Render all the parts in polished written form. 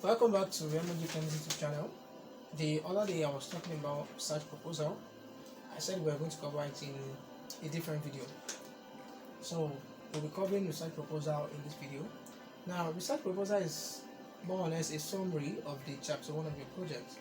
Welcome back to Econometrics YouTube channel. The other day I was talking about research proposal. I said we are going to cover it in a different video. So we'll be covering research proposal in this video. Now, research proposal is more or less a summary of the chapter 1 of your project.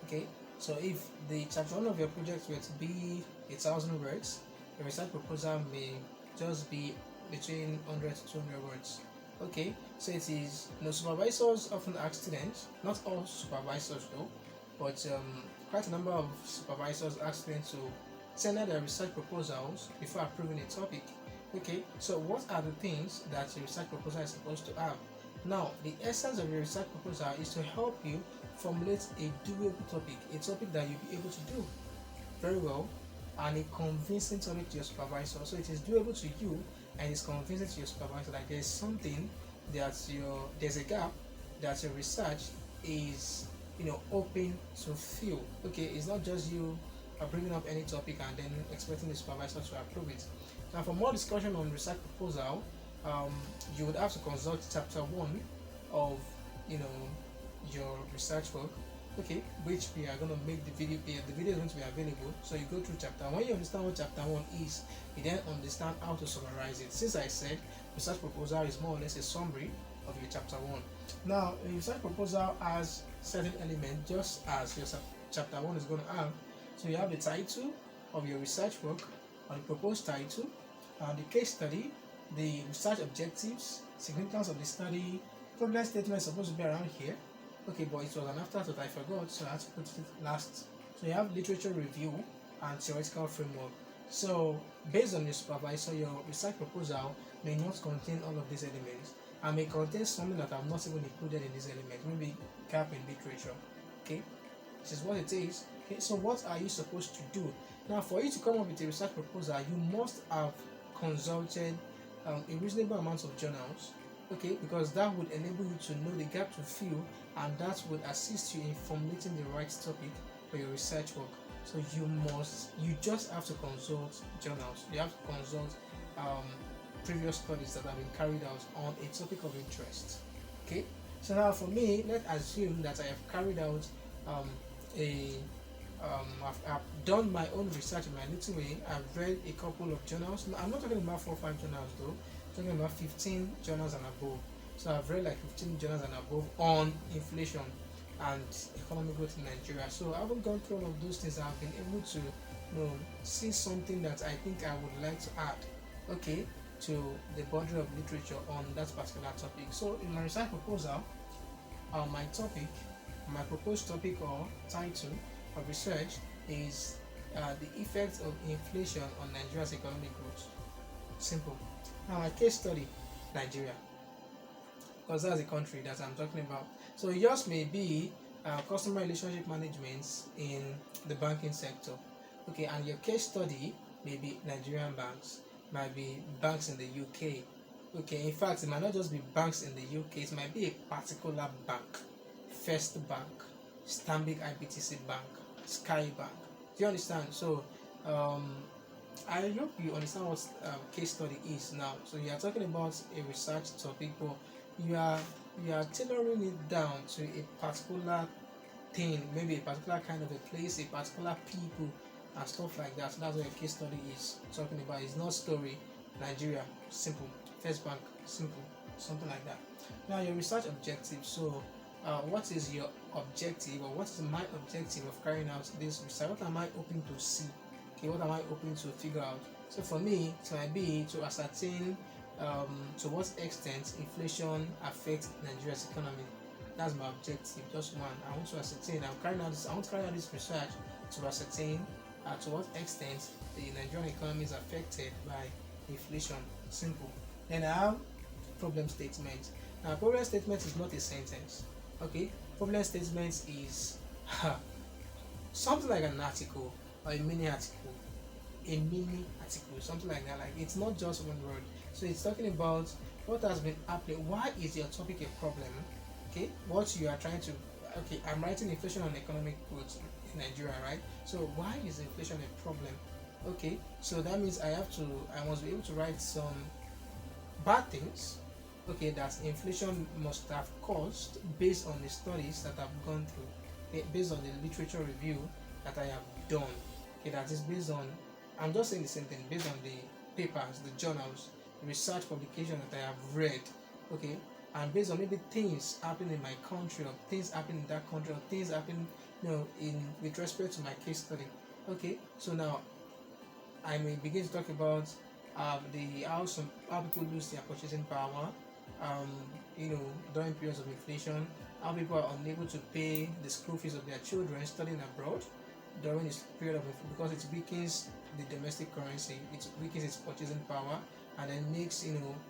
Okay, so if the chapter 1 of your project were to be 1,000 words, your research proposal may just be between 100 to 200 words. Okay, so it is, supervisors often ask students, not all supervisors though, but quite a number of supervisors ask students to send out their research proposals before approving a topic. Okay, so what are the things that your research proposal is supposed to have? Now, the essence of your research proposal is to help you formulate a doable topic, a topic that you'll be able to do very well, and a convincing topic to your supervisor. So it is doable to you and it's convincing to your supervisor that there's something that there's a gap that your research is open to fill. Okay, it's not just you bringing up any topic and then expecting the supervisor to approve it. Now, for more discussion on research proposal, you would have to consult chapter 1 of your research work, okay, which we are going to make the video is going to be available. So you go through chapter 1. When you understand what chapter 1 is, you then understand how to summarize it. Since I said research proposal is more or less a summary of your chapter 1. Now, a research proposal has certain elements just as your chapter 1 is going to have. So you have the title of your research work, or the proposed title, the case study, the research objectives, significance of the study. Problem statement is supposed to be around here. Okay, but it was an afterthought, I forgot, so I had to put it last. So you have literature review and theoretical framework. So based on your supervisor, your research proposal may not contain all of these elements and may contain something that I've not even included in these elements, maybe gap in literature. Okay, this is what it is. Okay, so what are you supposed to do? Now, for you to come up with a research proposal, you must have consulted a reasonable amount of journals, okay, because that would enable you to know the gap to fill, and that would assist you in formulating the right topic for your research work. So you just have to consult journals. You have to consult previous studies that have been carried out on a topic of interest. Okay, so now for me, let's assume that I have carried out I've done my own research in my little way. I've read a couple of journals. I'm not talking about 4 or 5 journals though. I'm talking about 15 journals and above. So I've read like 15 journals and above on inflation and economic growth in Nigeria. So I haven't gone through all of those things. I've been able to see something that I think I would like to add, okay, to the body of literature on that particular topic. So in my research proposal, my proposed topic or title of research is the effects of inflation on Nigeria's economic growth. Simple. Now, my case study, Nigeria, because that's the country that I'm talking about. So yours may be customer relationship management in the banking sector, okay, and your case study may be Nigerian banks, might be banks in the UK, okay. In fact, it might not just be banks in the UK, it might be a particular bank, First Bank, Stanbic IBTC Bank, Sky Bank. Do you understand? So I hope you understand what case study is now. So you are talking about a research topic, but you are tailoring it down to a particular thing, maybe a particular kind of a place, a particular people, and stuff like that. So that's what a case study is talking about. It's not story. Nigeria, simple. First Bank, simple. Something like that. Now, your research objective. So what is your objective, or what is my objective of carrying out this research? What am I hoping to see? Okay, what am I hoping to figure out? So for me, it might be to ascertain to what extent inflation affects Nigeria's economy. That's my objective, just one. I want to ascertain. I want to carry out this research to ascertain to what extent the Nigerian economy is affected by inflation. Simple. Then I have problem statement. Now, problem statement is not a sentence. Okay, problem statement is something like an article or a mini article, something like that. Like, it's not just one word. So it's talking about what has been happening. Why is your topic a problem? Okay, what you are trying to. Okay, I'm writing inflation on economic growth in Nigeria, right? So why is inflation a problem? Okay, so that means I must be able to write some bad things okay, that inflation must have caused based on the studies that I've gone through, okay, based on the literature review that I have done, okay, that is based on, I'm just saying the same thing, based on the papers, the journals, the research publication that I have read, okay, and based on maybe things happening in my country or things happening in that country or things happening, in with respect to my case study. Okay, so now I may begin to talk about the how people lose their purchasing power, um, during periods of inflation, how people are unable to pay the school fees of their children studying abroad during this period of inflation, because it weakens the domestic currency, it weakens its purchasing power, and then makes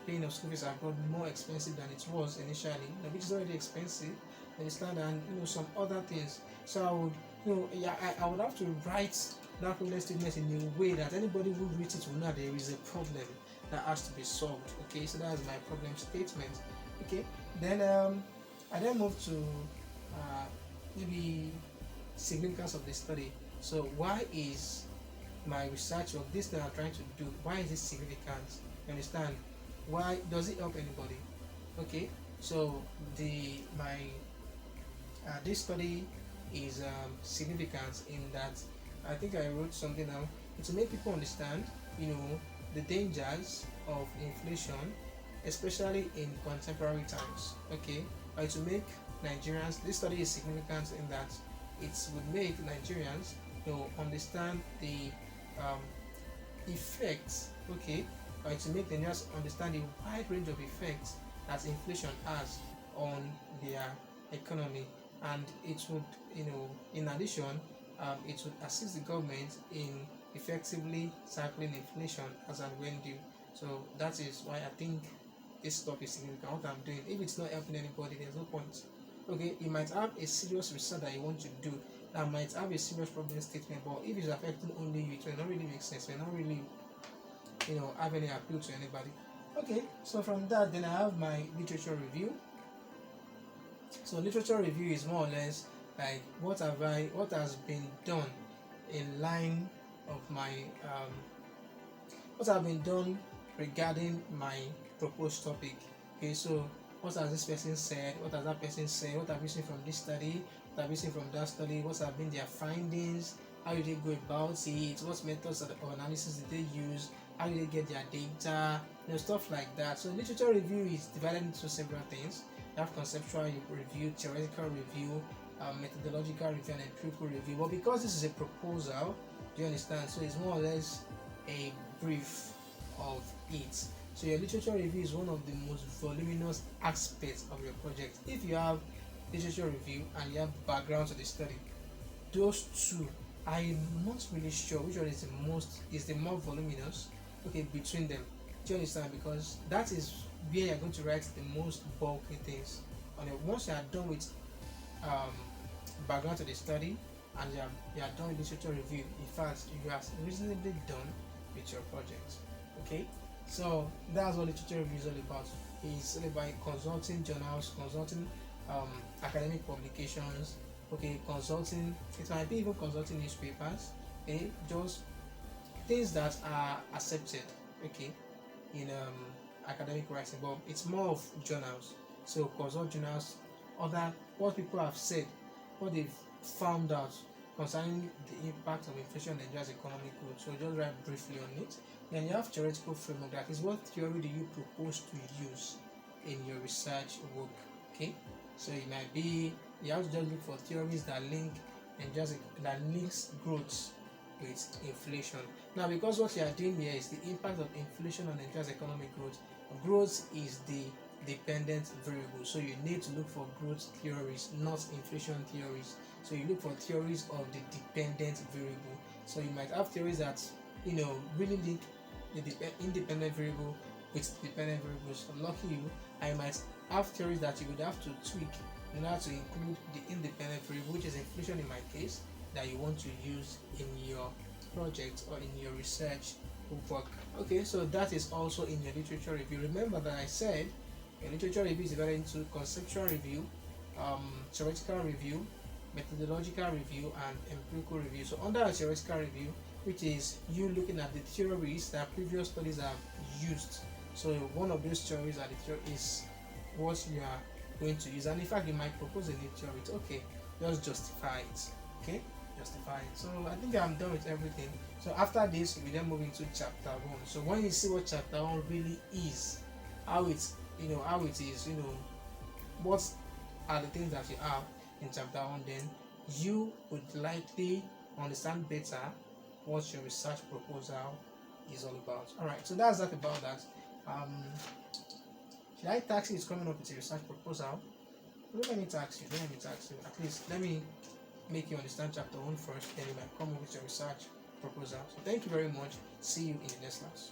paying of school fees abroad more expensive than it was initially, which is already expensive. Understand, and some other things. So I would, yeah, I would have to write that problem statement in a way that anybody who reads it will know there is a problem that has to be solved. Okay, so that's my problem statement. Okay, then I then move to maybe significance of the study. So why is my research of this that I'm trying to do, why is it significant? You understand? Why does it help anybody? Okay, so this study is significant in that I think I wrote something now to make people understand, the dangers of inflation, especially in contemporary times. Okay, to make Nigerians, this study is significant in that it would make Nigerians, understand the effects. Okay, to make Nigerians understand the wide range of effects that inflation has on their economy, and it would, in addition, it would assist the government in effectively tackling inflation as and when due. So that is why I think this stuff is significant. What I'm doing, if it's not helping anybody, there's no point. Okay, you might have a serious research that you want to do that might have a serious problem statement, but if it's affecting only you, it will not really make sense. It will not really, have any appeal to anybody. Okay, so from that, then I have my literature review. So literature review is more or less like what has been done in line of my what have been done regarding my proposed topic. Okay, so what has this person said, what has that person said, what have you seen from this study, what have you seen from that study, what have been their findings, how did they go about it, what methods of analysis did they use, how did they get their data, stuff like that. So literature review is divided into several things. You have conceptual review, theoretical review, methodological review, and empirical review. But because this is a proposal, do you understand? So it's more or less a brief of it. So your literature review is one of the most voluminous aspects of your project. If you have literature review and you have background to the study, those two, I'm not really sure which one is the more voluminous. Okay, between them. Do you understand? Because that is where you're going to write the most bulky things. And once you are done with background to the study and you are done with literature review, in fact, you are reasonably done with your project. Okay, so that's what literature review is all about. It's all about consulting journals, consulting academic publications. Okay, consulting. It might be even consulting newspapers. Okay, just things that are accepted. Okay, in academic writing, but it's more of journals. So consult journals, what people have said, what they've found out concerning the impact of inflation on Nigeria's economic growth. So just write briefly on it. Then you have theoretical framework. That is, what theory do you propose to use in your research work? Okay, so it might be you have to just look for theories that links growth with inflation. Now, because what you are doing here is the impact of inflation on Nigeria's economic growth. Growth is the dependent variable, so you need to look for growth theories, not inflation theories. So you look for theories of the dependent variable. So you might have theories that really link the independent variable with dependent variables. So lucky you, I might have theories that you would have to tweak in order to include the independent variable, which is inflation in my case, that you want to use in your project or in your research work. Okay, so that is also in your literature review. Remember that I said your literature review is divided into conceptual review, theoretical review, methodological review, and empirical review. So under a theoretical review, which is you looking at the theories that previous studies have used So one of those theories is what you are going to use, and in fact you might propose a new theory. It's okay, just justify it. Okay, justify it. So I think I'm done with everything. So after this we then move into chapter 1. So when you see what chapter 1 really is, how it's how it is, what are the things that you have in chapter 1, then you would likely understand better what your research proposal is all about. Alright, so that's that about that. Should I tax you? It's coming up with a research proposal. Let me tax you. At least let me make you understand chapter 1 first, then you might come up with your research proposal. So thank you very much. See you in the next class.